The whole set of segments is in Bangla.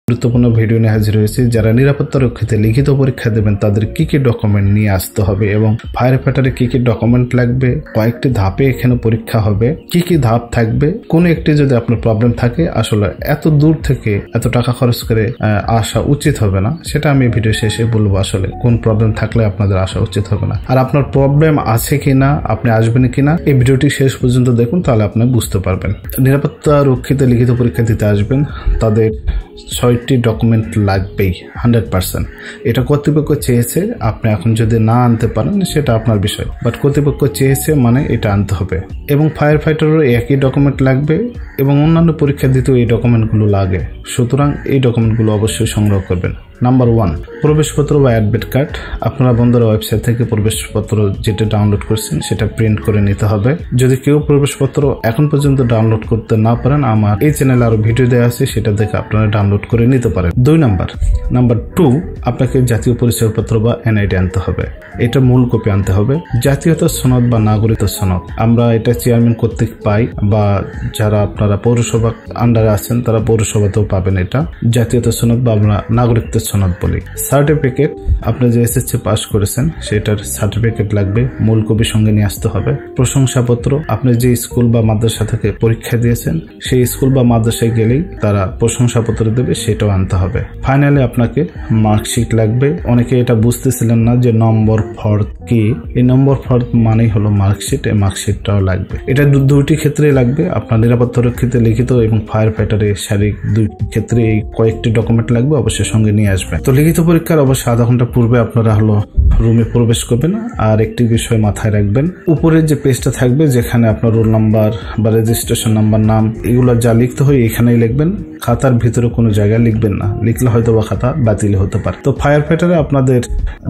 গুরুত্বপূর্ণ ভিডিও নিয়ে হাজির হয়েছে। যারা নিরাপত্তা রক্ষীতে লিখিত পরীক্ষা দেবেন তাদের কি কি ডকুমেন্ট নিয়ে আসতে হবে এবং ফায়ার ফাইটারে কি কি ডকুমেন্ট লাগবে, কয়েকটি ধাপে এখানে পরীক্ষা হবে, কি কি ধাপ থাকবে, কোন একটি যদি আপনার প্রবলেম থাকে আসলে এত দূর থেকে এত টাকা খরচ করে আসা উচিত হবে না, সেটা আমি ভিডিও শেষে বলবো আসলে কোন প্রবলেম থাকলে আপনাদের আসা উচিত হবে না। আর আপনার প্রবলেম আছে কিনা, আপনি আসবেন কিনা, এই ভিডিওটি শেষ পর্যন্ত দেখুন, তাহলে আপনি বুঝতে পারবেন। নিরাপত্তা রক্ষীতে লিখিত পরীক্ষা দিতে আসবেন তাদের 6টি ডকুমেন্ট লাগবেই 100%। এটা কর্তৃপক্ষ চেয়েছে, আপনি এখন যদি না আনতে পারেন সেটা আপনার বিষয়, বাট কর্তৃপক্ষ চেয়েছে মানে এটা আনতে হবে। এবং ফায়ার ফাইটারেরও একই ডকুমেন্ট লাগবে এবং অন্যান্য পরীক্ষা দিতেও এই ডকুমেন্টগুলো লাগে, সুতরাং এই ডকুমেন্টগুলো অবশ্যই সংগ্রহ করবেন। নাম্বার 1, প্রবেশপত্র বা অ্যাডমিট কার্ড। আপনারা বন্ধুরা ওয়েবসাইট থেকে প্রবেশপত্র যেটা ডাউনলোড করছেন সেটা প্রিন্ট করে নিতে হবে। যদি কেউ প্রবেশপত্র এখন পর্যন্ত ডাউনলোড করতে না পারেন, আমার এই চ্যানেলে আরো ভিডিও দেওয়া আছে, সেটা দেখে আপনারা ডাউনলোড করে নিতে পারেন। 2 নাম্বার 2, আপনাকে জাতীয় পরিচয়পত্র বা এনআইডি আনতে হবে। এটা মূল কপি আনতে হবে। জাতীয়তা সনদ বা নাগরিকত্ব সনদ আমরা এটা চেয়ারম্যান কর্তৃক পাই, বা যারা আপনারা পৌরসভা আন্ডারে আছেন তারা পৌরসভাতেও পাবেন। এটা জাতীয়তা সনদ বা আমরা নাগরিকত্ব সনদ বলি। সার্টিফিকেট, আপনি যে এসএসসি পাস করেছেন সেটার সার্টিফিকেট লাগবে, মূল কপি সঙ্গে নিয়ে আসতে হবে। প্রশংসাপত্র, আপনি যে স্কুল বা মাদ্রাসা থেকে পরীক্ষা দিয়েছেন সেই স্কুল বা মাদ্রাসায় গেলেই তারা প্রশংসাপত্র দেবে, সেটাও আনতে হবে। ফাইনালি আপনাকে মার্কশিট লাগবে। অনেকে এটা বুঝতেছিলেন না যে নম্বর ফর্দ কি। এই নম্বর ফর্দ মানেই হলো মার্কশিট, এই মার্কশিটটাও লাগবে। এটা দুইটি ক্ষেত্রেই লাগবে, আপনার নিরাপত্তা রক্ষীতে লিখিত এবং ফায়ার ফাইটারে শারীরিক দুই ক্ষেত্রে এই কয়েকটি ডকুমেন্ট লাগবে, অবশ্যই সঙ্গে নিয়ে আসবেন। তো লিখিত পরীক্ষার অবশ্যই আধা ঘন্টা পূর্বে আপনারা রুমে প্রবেশ করবেন। আর একটি বিষয় মাথায় রাখবেন, উপরের যে পেজটা থাকবে যেখানে আপনার রোল নাম্বার বা রেজিস্ট্রেশন নাম্বার, নাম, এগুলো যা লিখতে হয় এখানেই লিখবেন। খাতার ভিতরে কোনো জায়গায় লিখবেন না, লিখলে হয়তো বা খাতা বাতিল হতে পারে। তো ফায়ার ফাইটারে আপনাদের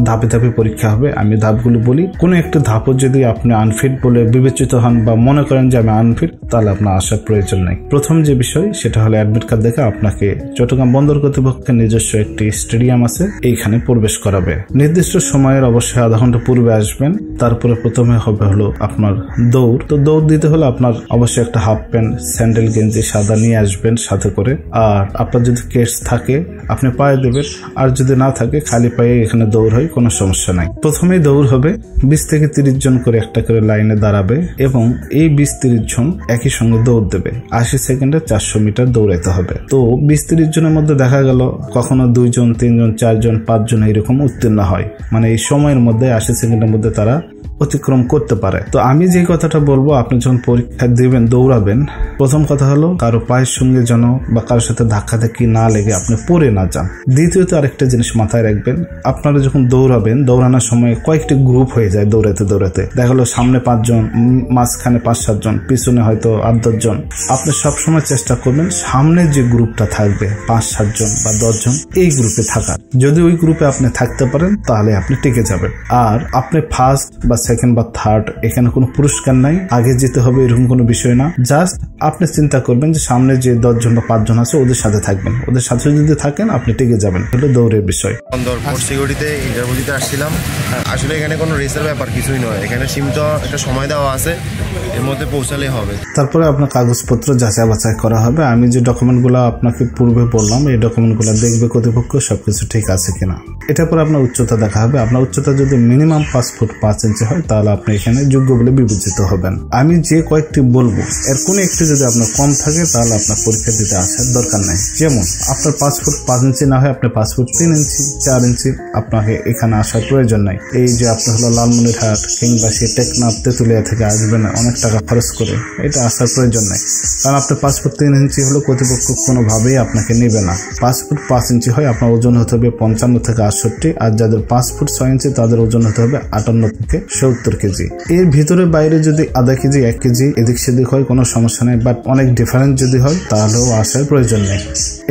ধাপে ধাপে পরীক্ষা হবে। আমি ধাপগুলো বলি, কোনো একটি ধাপও যদি আপনি আনফিট বলে বিবেচিত হন বা মনে করেন যে আমি আনফিট, তাহলে আপনার আসার প্রয়োজন নেই। প্রথম যে বিষয় সেটা হলো অ্যাডমিট কার্ড দেখে আপনাকে চট্টগ্রাম বন্দর কর্তৃপক্ষের নিজস্ব একটি স্টেডিয়াম আছে, এইখানে প্রবেশ করাবে। নির্দিষ্ট সময়ের অবশ্যই আধা ঘন্টা পূর্বে আসবেন। তারপরে প্রথমে হলো আপনার দৌড়। তো দৌড় দিতে হলে আপনার অবশ্যই একটা হাফ প্যান্ট, স্যান্ডেল, গেঞ্জি সাদা নিয়ে আসবেন সাথে করে। আর আপনার যদি কেস থাকে আপনি পায়ে দেবেন, আর যদি না থাকে খালি পায়ে এখানে দৌড় হয়, কোনো সমস্যা নাই। প্রথমেই দৌড় হবে, 20 থেকে 30 জন করে একটা করে লাইনে দাঁড়াবে এবং এই 20-30 জন একই সঙ্গে দৌড় দেবে। 80 সেকেন্ডে 400 মিটার দৌড়াতে হবে। তো 20-30 জনের মধ্যে দেখা গেল কখনো 2 জন, 3 জন, 4 জন, 5 জন এরকম উত্তীর্ণ হয়, মানে এই সময়ের মধ্যে 80 সেকেন্ডের মধ্যে তারা অতিক্রম করতে পারে। তো আমি যে কথাটা বলবো, আপনি যখন পরীক্ষা দিবেন, দৌড়াবেন, প্রথম কথা হলো কারো পায়ের সঙ্গে যেন বা কারোর সাথে ধাক্কাধাক্কি না লেগে আপনি পড়ে না যান। দ্বিতীয়ত আরেকটা জিনিস মাথায় রাখবেন, আপনারা যখন দৌড়াবেন, দৌড়ানোর সময় কয়েকটি গ্রুপ হয়ে যায়। দৌড়াতে দৌড়াতে দেখা গেলো সামনে 5 জন, মাঝখানে 5-7 জন, পিছনে হয়তো 8-10 জন। আপনি সবসময় চেষ্টা করবেন সামনে যে গ্রুপটা থাকবে 5-7 জন বা 10 জন, এই গ্রুপে থাকার। যদি ওই গ্রুপে আপনি থাকতে পারেন তাহলে আপনি টিকে যাবেন। আর আপনি ফার্স্ট বা সেকেন্ড বা থার্ড, এখানে কোনো পুরস্কার নাই, আগে যেতে হবে এরকম কোনো বিষয় না। জাস্ট আপনি চিন্তা করবেন যে সামনে যে 10 জন বা 5 জন আছে ওদের সাথে থাকবেন, ওদের সাথে যদি থাকেন আপনি টিকে যাবেন। হলো দৌড়ের বিষয়। সিকিউরিটিতে ইন্টারভিউ দিতে আসছিলাম। আসলে এখানে কোনো রেসের ব্যাপার কিছুই নয়, এখানে সীমিত একটা সময় দেওয়া আছে, এর মধ্যে পৌঁছালেই হবে। তারপরে আপনার কাগজপত্র যাচাই বাছাই করা হবে। আমি যে ডকুমেন্টগুলো আপনাকে পূর্বে বললাম, এই ডকুমেন্টগুলো দেখবে কর্তৃপক্ষ সবকিছু ঠিক আছে কিনা। এটার পর আপনার উচ্চতা দেখা হবে। আপনার উচ্চতা যদি মিনিমাম 5 ফুট 5 ইঞ্চি হয় তাহলে আপনি এখানে যোগ্য বলে বিবেচিত হবেন। আমি যে কয়েকটি বলবো এর কোনো একটি যদি আপনার কম থাকে তাহলে আপনার পরীক্ষা দিতে আসার দরকার নাই। যেমন আপনার 5 ফুট 5 ইঞ্চি না হয় আপনি 5 ফুট 3 ইঞ্চি 4 ইঞ্চি, আপনাকে এখানে আসার প্রয়োজন নাই। এই যে আপনি হলো লালমনিরহাট কিংবা সেই টেকনাফ তেঁতুলিয়া থেকে আসবেন অনেক টাকা খরচ করে, এটা আসার প্রয়োজন নাই। কারণ আপনার 5 ফুট 3 ইঞ্চি হলো কর্তৃপক্ষ কোনোভাবেই আপনাকে নেবে না। 5 ফুট 5 ইঞ্চি হয় আপনার ওজন হতে হবে 55 থেকে 68, আর যাদের 5 ফুট 6 ইঞ্চি তাদের ওজন হতে হবে 58 থেকে 70 কেজি। এর ভিতরে বাইরে যদি আধা কেজি 1 কেজি এদিক সেদিক হয় কোনো সমস্যা নেই, বাট অনেক ডিফারেন্স যদি হয় তাহলেও আসার প্রয়োজন নেই।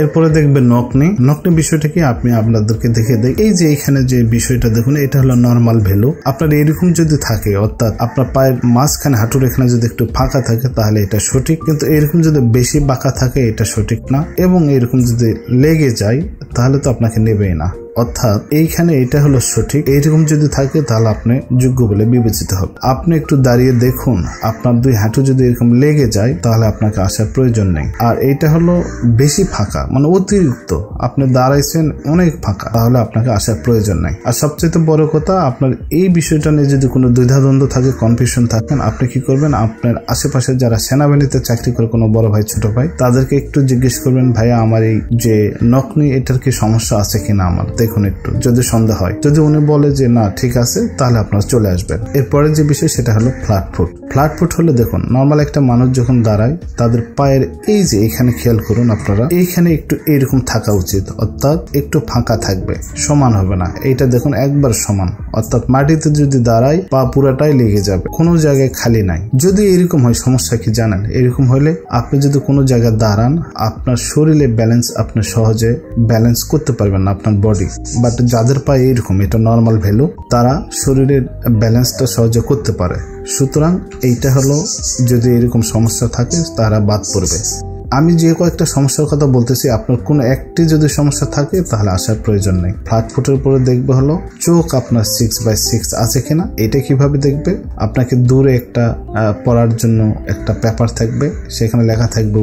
এরপরে দেখবেন নকনি। নকনি বিষয়টা কি আপনি আপনাদেরকে দেখে দেয়। এই যে এখানে যে বিষয়টা দেখুন, এটা হলো নর্মাল ভ্যালু। আপনার এরকম যদি থাকে, অর্থাৎ আপনার পায়ের মাঝখানে হাঁটুর এখানে যদি একটু ফাঁকা থাকে তাহলে এটা সঠিক, কিন্তু এরকম যদি বেশি বাঁকা থাকে এটা সঠিক না, এবং এরকম যদি লেগে যায় তাহলে তো আপনাকে নেবেই না। অর্থাৎ এইখানে এটা হলো সঠিক, এইরকম যদি থাকে তাহলে আপনি যোগ্য বলে বিবেচিত হবে। আপনি একটু দাঁড়িয়ে দেখুন, আপনার 2 হাঁটু যদি এরকম লেগে যায় তাহলে আপনাকে আসার প্রয়োজন নেই। আর এইটা হলো বেশি ফাঁকা, মানে অতিরিক্ত, আপনি দাঁড়াইছেন অনেক ফাঁকা, তাহলে আপনাকে আসার প্রয়োজন নেই। আর সবচেয়ে বড় কথা, আপনার এই বিষয়টা নিয়ে যদি কোনো দ্বিধাদ্বন্দ্ব থাকে, কনফিউশন থাকেন, আপনি কি করবেন, আপনার আশেপাশে যারা সেনাবাহিনীতে চাকরি করে কোনো বড় ভাই ছোট ভাই তাদেরকে একটু জিজ্ঞেস করবেন, ভাইয়া আমার এই যে নকনি এটার কি সমস্যা আছে কিনা, আমার দেখুন একটু, যদি সন্দেহ হয়। যদি উনি বলে যে না ঠিক আছে, তাহলে আপনারা চলে আসবেন। এরপরে যে বিষয় সেটা হলো ফ্ল্যাট ফুট। ফ্ল্যাট ফুট হলে দেখুন, নর্মাল একটা মানুষ যখন দাঁড়ায় তাদের পায়ের এই যে এখানে খেয়াল করুন আপনারা, এইখানে একটু এরকম থাকা উচিত, অর্থাৎ একটু ফাঁকা থাকবে, সমান হবে না। এইটা দেখুন একবার সমান, অর্থাৎ মাটিতে যদি দাঁড়ায় পা পুরাটাই লেগে যাবে, কোনো জায়গায় খালি নাই। যদি এরকম হয়, সমস্যা কি জানেন, এরকম হলে আপনি যদি কোনো জায়গায় দাঁড়ান, আপনার শরীরে ব্যালেন্স, আপনি সহজে ব্যালেন্স করতে পারবেন না আপনার বডি। বাট যাদের পায়ে এরকম, এটা নর্মাল ভ্যালু, তারা শরীরের ব্যালেন্সটা সহজে করতে পারে। সুতরাং এইটা হলো, যদি এরকম সমস্যা থাকে তারা বাদ পড়বে। আমি যে কয়েকটা সমস্যার কথা বলতেছি, আপনার কোনো একটি যদি সমস্যা থাকে তাহলে আসার প্রয়োজন নেই। ফ্ল্যাট ফুটের উপরে দেখবে হলো চোখ আপনার 6/6 আছে কিনা। এটা কিভাবে দেখবে, আপনাকে দূরে একটা পড়ার জন্য একটা পেপার থাকবে, সেখানে লেখা থাকবে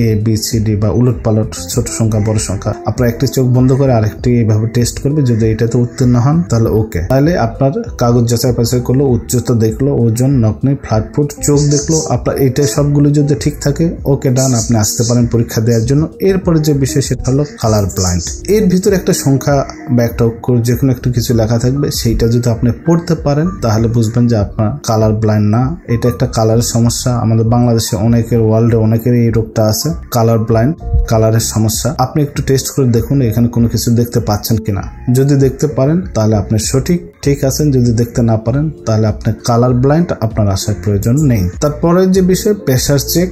ABCD বা উলট পালট, ছোট সংখ্যা বড় সংখ্যা। আপনার একটি চোখ বন্ধ করে আরেকটি এইভাবে টেস্ট করবে, যদি এটাতে উত্তীর্ণ হন তাহলে ওকে। তাহলে আপনার কাগজ যাচাই বাছাই করলো, উচ্চতা দেখলো, ওজন, নকনি, ফ্ল্যাট ফুট, চোখ দেখলো, আপনার এইটা সবগুলো যদি ঠিক থাকে, ওকে ডান, আপনি আসতে পারেন পরীক্ষা দেওয়ার জন্য। এরপরে যে বিষয় সেটা হলো কালার ব্লাইন্ড। এর ভিতরে একটা সংখ্যা বা একটা অক্ষর, যে কোনো একটা কিছু লেখা থাকবে, সেইটা যদি আপনি পড়তে পারেন তাহলে বুঝবেন যে আপনার কালার ব্লাইন্ড না। এটা একটা কালারের সমস্যা, আমাদের বাংলাদেশে অনেকের, ওয়ার্ল্ডে অনেকের এই রোগটা আছে, কালার ব্লাইন্ড, কালারের সমস্যা। আপনি একটু টেস্ট করে দেখুন এখানে কোনো কিছু দেখতে পাচ্ছেন কিনা। যদি দেখতে পারেন তাহলে আপনি ঠিক আছেন, যদি দেখতে না পারেন তাহলে আপনার কালার ব্লাইন্ড, আপনার আসার প্রয়োজন নেই। তারপরে যে বিষয় প্রেসার চেক,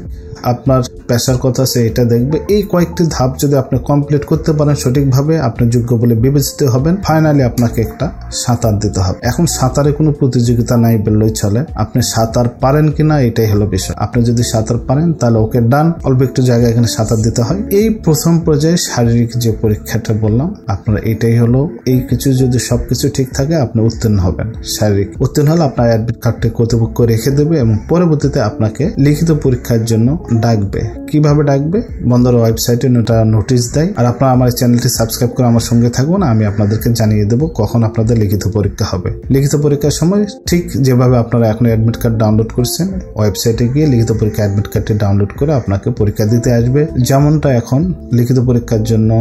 আপনার প্রেসার কত আছে এটা দেখবে। এই কয়েকটি ধাপ যদি আপনি কমপ্লিট করতে পারেন সঠিকভাবে, আপনি যোগ্য বলে বিবেচিত হবেন। ফাইনালি আপনাকে একটা সাঁতার দিতে হবে। এখন সাঁতারে কোনো প্রতিযোগিতা নাই বললেই চলে, আপনি সাঁতার পারেন কিনা এটাই হলো বিষয়। আপনি যদি সাঁতার পারেন তাহলে ওকে ডান, অল্প একটু জায়গায় এখানে সাঁতার দিতে হয়। এই প্রথম পর্যায়ে শারীরিক যে পরীক্ষাটা বললাম আপনারা, এটাই হলো, এই কিছু যদি সবকিছু ঠিক থাকে আপনি উত্তীর্ণ হবেন। শারীরিক উত্তীর্ণ হলে আপনার অ্যাডমিট কার্ডটি কর্তৃপক্ষ রেখে দেবে এবং পরবর্তীতে আপনাকে লিখিত পরীক্ষার জন্য ডাকবে। কিভাবে ডাকবে, বন্দরের ওয়েবসাইটে নোটিশ দেয়। আর আপনারা আমার চ্যানেলটি সাবস্ক্রাইব করে আমার সঙ্গে থাকুন, আমি আপনাদেরকে জানিয়ে দেবো কখন আপনাদের লিখিত পরীক্ষা হবে। লিখিত পরীক্ষার সময় ঠিক যেভাবে আপনারা এখন অ্যাডমিট কার্ড ডাউনলোড করছেন, ওয়েবসাইটে গিয়ে লিখিত পরীক্ষা অ্যাডমিট কার্ডটি ডাউনলোড করে আপনাকে পরীক্ষা দিতে আসবে। যেমনটা এখন লিখিত পরীক্ষার জন্য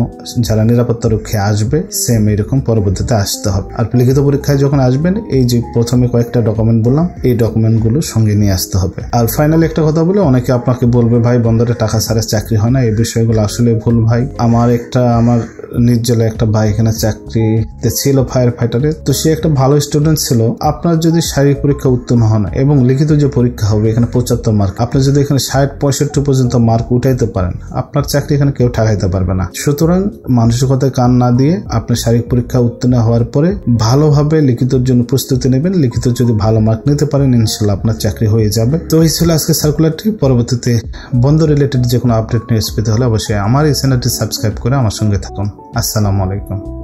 যারা নিরাপত্তা রক্ষী আসবে, সেম এরকম পরবর্তীতে আসতে হবে। আর লিখিত পরীক্ষায় যখন আসবেন, এই যে প্রথমে কয়েকটা ডকুমেন্ট বললাম, এই ডকুমেন্টগুলো সঙ্গে নিয়ে আসতে হবে। আর ফাইনালি একটা কথা বলে, অনেকে আপনাকে বলবে ভাই বন্দরে টাকা ছাড়া চাকরি হয় না। এই বিষয়গুলো আসলে ভুল ভাই। আমার নিজ জেলায় একটা ভাই এখানে চাকরিতে ছিল, ফায়ার ফাইটারে। তো সে একটা ভালো স্টুডেন্ট ছিল। আপনার যদি শারীরিক পরীক্ষা উত্তীর্ণ হন এবং লিখিত যে পরীক্ষা হবে, এখানে 75 মার্ক, আপনি যদি এখানে 60-65 পর্যন্ত মার্ক উঠাইতে পারেন, আপনার চাকরি এখানে কেউ ঠেকাইতে পারবে না। সুতরাং মানসিকতায় কান না দিয়ে আপনি শারীরিক পরীক্ষা উত্তীর্ণ হওয়ার পরে ভালোভাবে লিখিতর জন্য প্রস্তুতি নেবেন। লিখিত যদি ভালো মার্ক নিতে পারেন, ইনশাল্লাহ আপনার চাকরি হয়ে যাবে। তো এই ছিল আজকে সার্কুলারটি। পরবর্তীতে বন্দর রিলেটেড যে কোনো আপডেট নিউজ পেতে হলে অবশ্যই আমার এই চ্যানেলটি সাবস্ক্রাইব করে আমার সঙ্গে থাকুন। আসসালামু আলাইকুম।